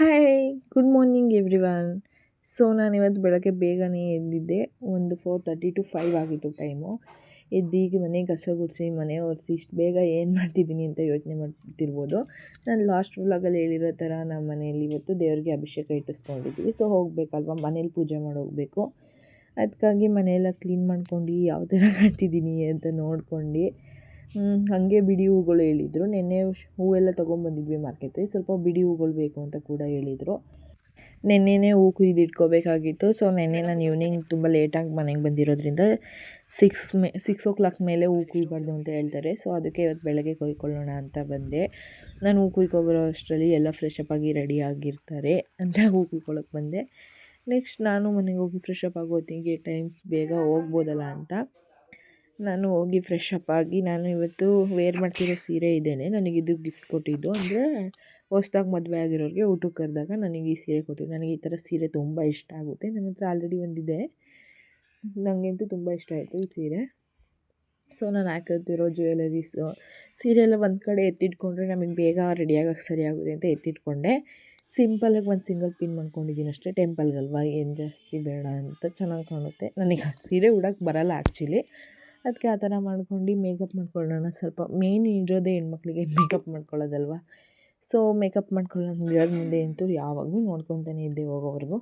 Hi good morning everyone. So ನಾನಿವತ್ತು ಬೆಳಗ್ಗೆ ಬೇಗನೆ ಎದ್ದಿದ್ದೆ. ಒಂದು 4:30 to 5 ಆಗಿತ್ತು ಟೈಮು. ಎದ್ದೀಗ ಮನೆ ಕಸ ಗುಡಿಸಿ ಮನೆ ಒರೆಸಿ ಇಷ್ಟು ಬೇಗ ಏನು ಮಾಡ್ತಿದ್ದೀನಿ ಅಂತ ಯೋಚನೆ ಮಾಡ್ತಿರ್ಬೋದು. ನಾನು ಲಾಸ್ಟ್ ವ್ಲಾಗಲ್ಲಿ ಹೇಳಿರೋ ಥರ ನಮ್ಮ ಮನೆಯಲ್ಲಿ ಇವತ್ತು ದೇವರಿಗೆ ಅಭಿಷೇಕ ಇಟ್ಟಿಸ್ಕೊಂಡಿದ್ವಿ. ಸೊ ಹೋಗಬೇಕಲ್ವ, ಮನೇಲಿ ಪೂಜೆ ಮಾಡೋಗಬೇಕು. ಅದಕ್ಕಾಗಿ ಮನೆಯೆಲ್ಲ ಕ್ಲೀನ್ ಮಾಡ್ಕೊಂಡು ಯಾವ ಥರ ಮಾಡ್ತಿದ್ದೀನಿ ಅಂತ ನೋಡ್ಕೊಂಡು ಹಾಗೆ ಬಿಡಿ ಹೂಗಳು ಹೇಳಿದರು. ನೆನ್ನೆ ಹೂವೆಲ್ಲ ತೊಗೊಂಬಂದಿದ್ವಿ ಮಾರ್ಕೆಟಲ್ಲಿ. ಸ್ವಲ್ಪ ಬಿಡಿ ಹೂಗಳು ಬೇಕು ಅಂತ ಕೂಡ ಹೇಳಿದರು. ನೆನ್ನೆನೇ ಹೂ ಕುಯ್ದಿಟ್ಕೋಬೇಕಾಗಿತ್ತು. ಸೊ ನೆನ್ನೆ ನಾನು ಈವ್ನಿಂಗ್ ತುಂಬ ಲೇಟಾಗಿ ಮನೆಗೆ ಬಂದಿರೋದ್ರಿಂದ 6 o'clock ಮೇಲೆ ಹೂ ಕುಯ್ಬಾರ್ದು ಅಂತ ಹೇಳ್ತಾರೆ. ಸೊ ಅದಕ್ಕೆ ಇವತ್ತು ಬೆಳಗ್ಗೆ ಕೊಯ್ಕೊಳ್ಳೋಣ ಅಂತ ಬಂದೆ. ನಾನು ಹೂ ಕುಯ್ಕೊಬರೋ ಅಷ್ಟರಲ್ಲಿ ಎಲ್ಲ ಫ್ರೆಶ್ ಅಪ್ ಆಗಿ ರೆಡಿ ಆಗಿರ್ತಾರೆ ಅಂತ ಹೂ ಕುಯ್ಕೊಳ್ಳೋಕೆ ಬಂದೆ. ನೆಕ್ಸ್ಟ್ ನಾನು ಮನೆಗೆ ಹೋಗಿ ಫ್ರೆಶ್ ಅಪ್ ಆಗೋ ಹೊತ್ತಿಗೆ ಟೈಮ್ಸ್ ಬೇಗ ಹೋಗ್ಬೋದಲ್ಲ ಅಂತ ನಾನು ಹೋಗಿ ಫ್ರೆಶ್ ಅಪ್ ಆಗಿ, ನಾನು ಇವತ್ತು ವೇರ್ ಮಾಡ್ತಿರೋ ಸೀರೆ ಇದ್ದೇನೆ. ನನಗಿದು ಗಿಫ್ಟ್ ಕೊಟ್ಟಿದ್ದು, ಅಂದರೆ ಹೊಸ್ದಾಗಿ ಮದುವೆ ಆಗಿರೋರಿಗೆ ಊಟಕ್ಕೆ ಕರೆದಾಗ ನನಗೆ ಈ ಸೀರೆ ಕೊಟ್ಟಿದ್ದು. ನನಗೆ ಈ ಥರ ಸೀರೆ ತುಂಬ ಇಷ್ಟ ಆಗುತ್ತೆ. ನನ್ನ ಹತ್ರ ಆಲ್ರೆಡಿ ಒಂದಿದೆ, ನನಗಂತೂ ತುಂಬ ಇಷ್ಟ ಆಯಿತು ಈ ಸೀರೆ. ಸೊ ನಾನು ಹಾಕಿರ್ತಿರೋ ಜ್ಯುವೆಲರೀಸು ಸೀರೆ ಎಲ್ಲ ಒಂದು ಕಡೆ ಎತ್ತಿಟ್ಕೊಂಡ್ರೆ ನಮಗೆ ಬೇಗ ರೆಡಿಯಾಗೋಕ್ಕೆ ಸರಿಯಾಗುತ್ತೆ ಅಂತ ಎತ್ತಿಟ್ಕೊಂಡೆ. ಸಿಂಪಲಾಗಿ ಒಂದು ಸಿಂಗಲ್ ಪಿನ್ ಮಾಡ್ಕೊಂಡಿದ್ದೀನಿ ಅಷ್ಟೇ. ಟೆಂಪಲ್ಗಲ್ವ, ಏನು ಜಾಸ್ತಿ ಬೇಡ ಅಂತ, ಚೆನ್ನಾಗಿ ಕಾಣುತ್ತೆ. ನನಗೆ ಆ ಸೀರೆ ಉಡೋಕ್ಕೆ ಬರೋಲ್ಲ ಆ್ಯಕ್ಚುಲಿ. ಅದಕ್ಕೆ ಆ ಥರ ಮಾಡ್ಕೊಂಡು ಮೇಕಪ್ ಮಾಡ್ಕೊಳ್ಳೋಣ. ಸ್ವಲ್ಪ ಮೇನ್ ಇರೋದೇ ಹೆಣ್ಮಕ್ಳಿಗೆ ಮೇಕಪ್ ಮಾಡ್ಕೊಳ್ಳೋದಲ್ವ. ಸೊ ಮೇಕಪ್ ಮಾಡ್ಕೊಳ್ಳೋಣ ಮಿರರ್ ಮುಂದೆ ಅಂತೂ ಯಾವಾಗಲೂ ನೋಡ್ಕೊತಾನೆ ಇದ್ದೆ ಹೋಗೋವರೆಗೂ.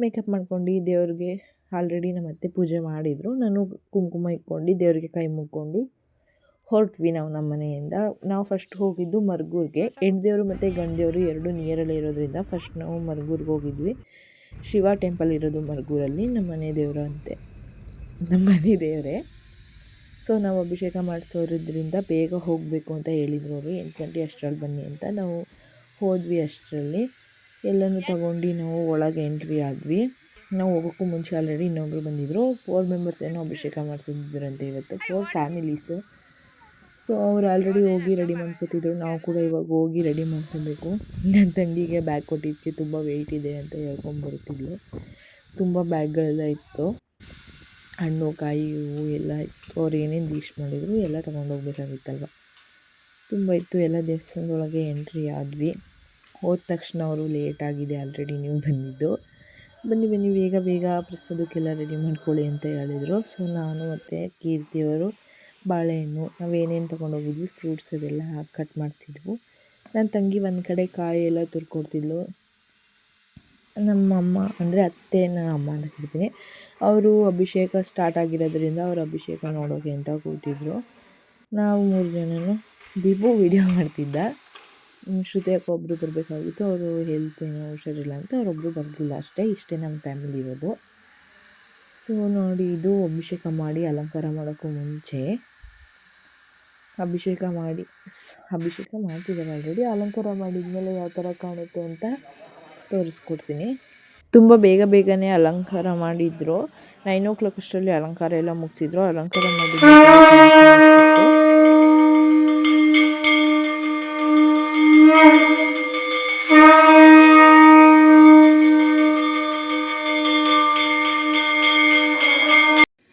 ಮೇಕಪ್ ಮಾಡ್ಕೊಂಡು ದೇವ್ರಿಗೆ ಆಲ್ರೆಡಿ ನಮ್ಮ ಅತ್ತೆ ಪೂಜೆ ಮಾಡಿದರು. ನಾನು ಕುಂಕುಮ ಇಟ್ಕೊಂಡು ದೇವರಿಗೆ ಕೈ ಮುಗ್ಕೊಂಡು ಹೊರಟ್ವಿ ನಾವು ನಮ್ಮ ಮನೆಯಿಂದ. ನಾವು ಫಸ್ಟ್ ಹೋಗಿದ್ದು ಮರ್ಗೂರಿಗೆ. ಹೆಣ್ದೇವರು ಮತ್ತು ಗಂಡದೇವರು ಎರಡು ನಿಯರಲ್ಲೇ ಇರೋದ್ರಿಂದ ಫಸ್ಟ್ ನಾವು ಮರ್ಗೂರಿಗೆ ಹೋಗಿದ್ವಿ. ಶಿವ ಟೆಂಪಲ್ ಇರೋದು ಮರ್ಗೂರಲ್ಲಿ, ನಮ್ಮ ಮನೆ ದೇವರು ಅಂತೆ, ನಮ್ಮ ಮನೆ ದೇವರೇ. ಸೊ ನಾವು ಅಭಿಷೇಕ ಮಾಡಿಸೋದ್ರಿಂದ ಬೇಗ ಹೋಗಬೇಕು ಅಂತ ಹೇಳಿದ್ರು ಅವರು. 8 ಗಂಟೆ ಅಷ್ಟರಲ್ಲಿ ಬನ್ನಿ ಅಂತ. ನಾವು ಹೋದ್ವಿ. ಅಷ್ಟರಲ್ಲಿ ಎಲ್ಲನೂ ತೊಗೊಂಡು ನಾವು ಒಳಗೆ ಎಂಟ್ರಿ ಆದ್ವಿ. ನಾವು ಹೋಗೋಕ್ಕೂ ಮುಂಚೆ ಆಲ್ರೆಡಿ ಇನ್ನೊಬ್ರು ಬಂದಿದ್ದರು. 4 ಮೆಂಬರ್ಸ್ ಏನೋ ಅಭಿಷೇಕ ಮಾಡಿಸಿದ್ರಂತೆ ಇವತ್ತು, 4 ಫ್ಯಾಮಿಲೀಸು. ಸೊ ಅವ್ರು ಆಲ್ರೆಡಿ ಹೋಗಿ ರೆಡಿ ಮಾಡ್ಕೊತಿದ್ರು. ನಾವು ಕೂಡ ಇವಾಗ ಹೋಗಿ ರೆಡಿ ಮಾಡ್ಕೊಬೇಕು. ನನ್ನ ತಂಗಿಗೆ ಬ್ಯಾಗ್ ಕೊಟ್ಟಿದ್ದಕ್ಕೆ ತುಂಬ ವೆಯ್ಟ್ ಇದೆ ಅಂತ ಹೇಳ್ಕೊಂಬರ್ತಿದ್ಲು. ತುಂಬ ಬ್ಯಾಗ್ಗಳೆಲ್ಲ ಇತ್ತು, ಹಣ್ಣು ಕಾಯಿ ಹೂವು ಎಲ್ಲ ಇತ್ತು. ಅವ್ರು ಏನೇನು ಲೀಸ್ಟ್ ಮಾಡಿದ್ರು ಎಲ್ಲ ತೊಗೊಂಡೋಗ್ಬೇಕಾಗಿತ್ತಲ್ವ, ತುಂಬ ಇತ್ತು. ಎಲ್ಲ ದೇವಸ್ಥಾನದೊಳಗೆ ಎಂಟ್ರಿ ಆದ್ವಿ. ಹೋದ ತಕ್ಷಣ ಅವರು ಲೇಟಾಗಿದೆ, ಆಲ್ರೆಡಿ ನೀವು ಬಂದಿದ್ದು, ಬನ್ನಿ ಬೇಗ ಪ್ರಸಾದಕ್ಕೆಲ್ಲ ರೆಡಿ ಮಾಡ್ಕೊಳ್ಳಿ ಅಂತ ಹೇಳಿದರು. ಸೊ ನಾನು ಮತ್ತು ಕೀರ್ತಿಯವರು ಬಾಳೆಹಣ್ಣು ನಾವೇನೇನು ತೊಗೊಂಡೋಗಿದ್ವಿ ಫ್ರೂಟ್ಸ್ ಅದೆಲ್ಲ ಕಟ್ ಮಾಡ್ತಿದ್ವು. ನನ್ನ ತಂಗಿ ಒಂದು ಕಡೆ ಕಾಯಿ ಎಲ್ಲ ತುರ್ಕೊಡ್ತಿದ್ಲು. ನಮ್ಮಮ್ಮ ಅಂದರೆ ಅತ್ತೆನ ಅಮ್ಮ ಅಂತ ಕರಿತೀನಿ, ಅವರು ಅಭಿಷೇಕ ಸ್ಟಾರ್ಟ್ ಆಗಿರೋದ್ರಿಂದ ಅವ್ರು ಅಭಿಷೇಕ ನೋಡೋಕೆ ಅಂತ ಕೂತಿದ್ರು. ನಾವು 3 ಜನನು ದೀಪು ವೀಡಿಯೋ ಮಾಡ್ತಿದ್ದ. ಶ್ರುತಿ ಅಕ್ಕ ಒಬ್ಬರು ಬರಬೇಕಾಗಿತ್ತು, ಅವರು ಹೆಲ್ತ್ ಏನೋ ಹುಷಾರಿಲ್ಲ ಅಂತ ಅವರೊಬ್ಬರು ಬರಲಿಲ್ಲ ಅಷ್ಟೇ. ಇಷ್ಟೇ ನಮ್ಮ ಫ್ಯಾಮಿಲಿ ಇರೋದು. ಸೊ ನೋಡಿ, ಇದು ಅಭಿಷೇಕ ಮಾಡಿ ಅಲಂಕಾರ ಮಾಡೋಕ್ಕೂ ಮುಂಚೆ ಅಭಿಷೇಕ ಮಾಡ್ತಿದ್ದಾರೆ ಆಲ್ರೆಡಿ. ಅಲಂಕಾರ ಮಾಡಿದ್ಮೇಲೆ ಯಾವ ಥರ ಕಾಣುತ್ತೆ ಅಂತ ತೋರಿಸ್ಕೊಡ್ತೀನಿ. ತುಂಬ ಬೇಗನೆ ಅಲಂಕಾರ ಮಾಡಿದ್ರು. 9 o'clock ಅಷ್ಟರಲ್ಲಿ ಅಲಂಕಾರ ಎಲ್ಲ ಮುಗಿಸಿದ್ರು. ಅಲಂಕಾರ ಮಾಡಿದ್ರು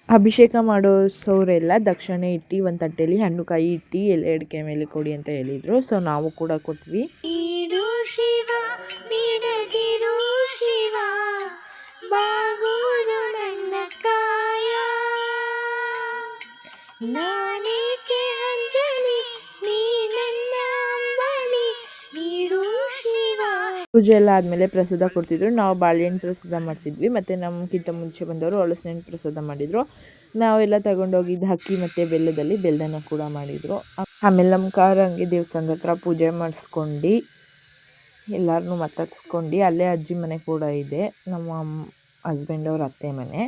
ಅಭಿಷೇಕ ಮಾಡೋಸವರೆಲ್ಲ ದಕ್ಷಿಣೆ ಇಟ್ಟು ಒಂದು ತಟ್ಟೆಯಲ್ಲಿ ಹಣ್ಣು ಕಾಯಿ ಇಟ್ಟು ಎಲೆ ಅಡಿಕೆ ಮೇಲೆ ಕೊಡಿ ಅಂತ ಹೇಳಿದರು. ಸೊ ನಾವು ಕೂಡ ಕೊಟ್ವಿ. ಪೂಜೆ ಎಲ್ಲ ಆದಮೇಲೆ ಪ್ರಸಾದ ಕೊಡ್ತಿದ್ರು. ನಾವು ಬಾಳೆಹಣ್ಣು ಪ್ರಸಾದ ಮಾಡ್ತಿದ್ವಿ, ಮತ್ತು ನಮ್ಗಿಂತ ಮುಂಚೆ ಬಂದವರು ಹಲಸಿನ ಪ್ರಸಾದ ಮಾಡಿದರು. ನಾವೆಲ್ಲ ತಗೊಂಡೋಗಿದ್ದು ಅಕ್ಕಿ ಮತ್ತು ಬೆಲ್ಲನ ಕೂಡ ಮಾಡಿದರು. ಆಮೇಲೆ ನಮ್ಮ ಹಂಗೆ ದೇವಸ್ಥಾನದ ಹತ್ರ ಪೂಜೆ ಮಾಡಿಸ್ಕೊಂಡು ಎಲ್ಲರನ್ನೂ ಮಾತಾಡ್ಸ್ಕೊಂಡು, ಅಲ್ಲೇ ಅಜ್ಜಿ ಮನೆ ಕೂಡ ಇದೆ, ನಮ್ಮ ಹಸ್ಬೆಂಡ್ ಅವ್ರ ಅತ್ತೆ ಮನೆ.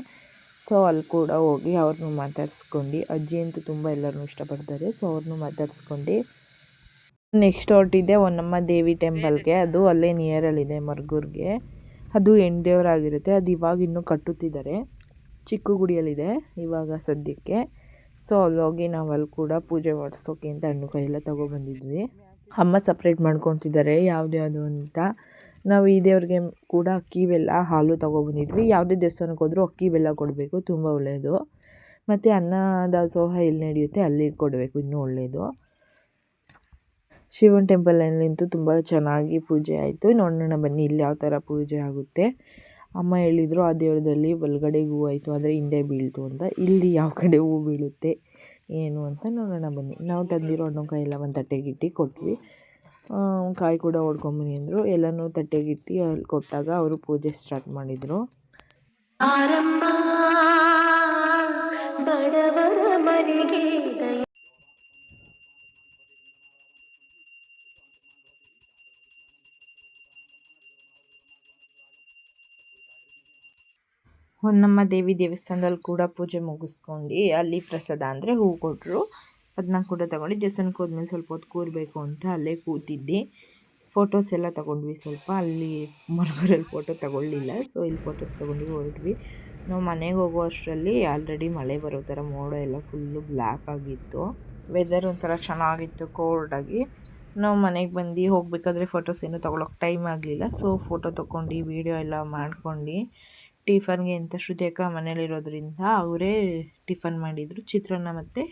ಸೊ ಅಲ್ಲಿ ಕೂಡ ಹೋಗಿ ಅವ್ರನ್ನೂ ಮಾತಾಡ್ಸ್ಕೊಂಡು, ಅಜ್ಜಿ ಅಂತೂ ತುಂಬ ಎಲ್ಲರನ್ನೂ ಇಷ್ಟಪಡ್ತಾರೆ. ಸೊ ಅವ್ರನ್ನೂ ಮಾತಾಡ್ಸ್ಕೊಂಡು ನೆಕ್ಸ್ಟ್ ಹೊರಟಿದ್ದೆ ಹೊನ್ನಮ್ಮ ದೇವಿ ಟೆಂಪಲ್ಗೆ. ಅದು ಅಲ್ಲೇ ನಿಯರಲ್ಲಿದೆ ಮರ್ಗೂರಿಗೆ. ಅದು ಹೆಣ್ದೇವರಾಗಿರುತ್ತೆ. ಅದು ಇವಾಗ ಇನ್ನೂ ಕಟ್ಟುತ್ತಿದ್ದಾರೆ. ಚಿಕ್ಕ ಗುಡಿಯಲ್ಲಿದೆ ಇವಾಗ ಸದ್ಯಕ್ಕೆ. ಸೊ ಅಲ್ಲಿ ಹೋಗಿ ನಾವು ಅಲ್ಲಿ ಕೂಡ ಪೂಜೆ ಮಾಡಿಸೋಕೆ ಅಂತ ಹಣ್ಣು ಕಾಯಿ ಎಲ್ಲ ತೊಗೊಬಂದಿದ್ವಿ. ಅಮ್ಮ ಸಪ್ರೇಟ್ ಮಾಡ್ಕೊತಿದ್ದಾರೆ ಯಾವ್ದ್ಯಾವುದು ಅಂತ. ನಾವು ಈ ದೇವ್ರಿಗೆ ಕೂಡ ಅಕ್ಕಿ ಬೆಲ್ಲ ಹಾಲು ತೊಗೊಬಂದಿದ್ವಿ. ಯಾವುದೇ ದೇವಸ್ಥಾನಕ್ಕೆ ಹೋದರೂ ಅಕ್ಕಿ ಬೆಲ್ಲ ಕೊಡಬೇಕು, ತುಂಬ ಒಳ್ಳೆಯದು. ಮತ್ತು ಅನ್ನ ದಾಸೋಹ ಎಲ್ಲಿ ನಡೆಯುತ್ತೆ ಅಲ್ಲಿಗೆ ಕೊಡಬೇಕು, ಇನ್ನೂ ಒಳ್ಳೆಯದು. ಶಿವನ ಟೆಂಪಲಲ್ಲಂತೂ ತುಂಬ ಚೆನ್ನಾಗಿ ಪೂಜೆ ಆಯಿತು. ನೋಡೋಣ ಬನ್ನಿ ಇಲ್ಲಿ ಯಾವ ಥರ ಪೂಜೆ ಆಗುತ್ತೆ. ಅಮ್ಮ ಹೇಳಿದರು ಆ ದೇವ್ರದಲ್ಲಿ ಬಲಗಡೆಗೆ ಹೂವು ಆಯಿತು ಆದರೆ ಹಿಂದೆ ಬೀಳ್ತು ಅಂತ. ಇಲ್ಲಿ ಯಾವ ಕಡೆ ಹೂವು ಬೀಳುತ್ತೆ ಏನು ಅಂತ ನೋಡೋಣ ಬನ್ನಿ. ನಾವು ತಂದಿರೋ ಹಣ್ಣುಕಾಯಿ ಎಲ್ಲ ಒಂದು ತಟ್ಟೆಗಿಟ್ಟು ಕೊಟ್ವಿ. ಕಾಯಿ ಕೂಡ ಹೊಡ್ಕೊಂಬನ್ನಿ ಅಂದರು. ಎಲ್ಲನೂ ತಟ್ಟೆಗಿಟ್ಟು ಅಲ್ಲಿ ಕೊಟ್ಟಾಗ ಅವರು ಪೂಜೆ ಸ್ಟಾರ್ಟ್ ಮಾಡಿದರು. ಬಡವರ ಮನೆಗೆ ಹೊನ್ನಮ್ಮ ದೇವಿ ದೇವಸ್ಥಾನದಲ್ಲಿ ಕೂಡ ಪೂಜೆ ಮುಗಿಸ್ಕೊಂಡು ಅಲ್ಲಿ ಪ್ರಸಾದ ಅಂದರೆ ಹೂವು ಕೊಟ್ಟರು. ಅದನ್ನ ಕೂಡ ತಗೊಂಡು ದೇವಸ್ಥಾನಕ್ಕೆ ಹೋದ್ಮೇಲೆ ಸ್ವಲ್ಪ ಹೊತ್ತು ಕೂರಬೇಕು ಅಂತ ಅಲ್ಲೇ ಕೂತಿದ್ದೆ. ಫೋಟೋಸ್ ಎಲ್ಲ ತೊಗೊಂಡ್ವಿ. ಸ್ವಲ್ಪ ಅಲ್ಲಿ ಮರಗಳಲ್ಲಿ ಫೋಟೋ ತಗೊಳ್ಳಿಲ್ಲ, ಸೊ ಇಲ್ಲಿ ಫೋಟೋಸ್ ತೊಗೊಂಡು ಹೊರಟ್ವಿ. ನಾವು ಮನೆಗೆ ಹೋಗೋ ಅಷ್ಟರಲ್ಲಿ ಆಲ್ರೆಡಿ ಮಳೆ ಬರೋ ಥರ ಮೋಡ ಎಲ್ಲ ಫುಲ್ಲು ಬ್ಲ್ಯಾಕ್ ಆಗಿತ್ತು. ವೆದರ್ ಒಂಥರ ಚೆನ್ನಾಗಿತ್ತು ಕೋಲ್ಡಾಗಿ. ನಾವು ಮನೆಗೆ ಬಂದು ಹೋಗಬೇಕಾದ್ರೆ ಫೋಟೋಸ್ ಏನೂ ತೊಗೊಳಕ್ಕೆ ಟೈಮ್ ಆಗಲಿಲ್ಲ. ಸೊ ಫೋಟೋ ತೊಗೊಂಡು ವೀಡಿಯೋ ಎಲ್ಲ ಮಾಡ್ಕೊಂಡು ಟಿಫನ್ಗೆ ಅಂತ ಶ್ರುತಿ ಅಕ್ಕ ಮನೇಲಿರೋದ್ರಿಂದ ಅವರೇ ಟಿಫನ್ ಮಾಡಿದರು. ಚಿತ್ರಾನ್ನ ಮತ್ತು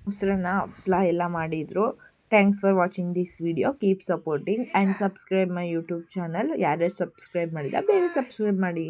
ಮೊಸರನ್ನ ಹಪ್ಪಳ ಎಲ್ಲ ಮಾಡಿದರು. Thanks for watching this video. Keep supporting and subscribe my YouTube channel. ಯಾರ್ಯಾರು ಸಬ್ಸ್ಕ್ರೈಬ್ ಮಾಡಿಲ್ಲ ಬೇಗ ಸಬ್ಸ್ಕ್ರೈಬ್ ಮಾಡಿ.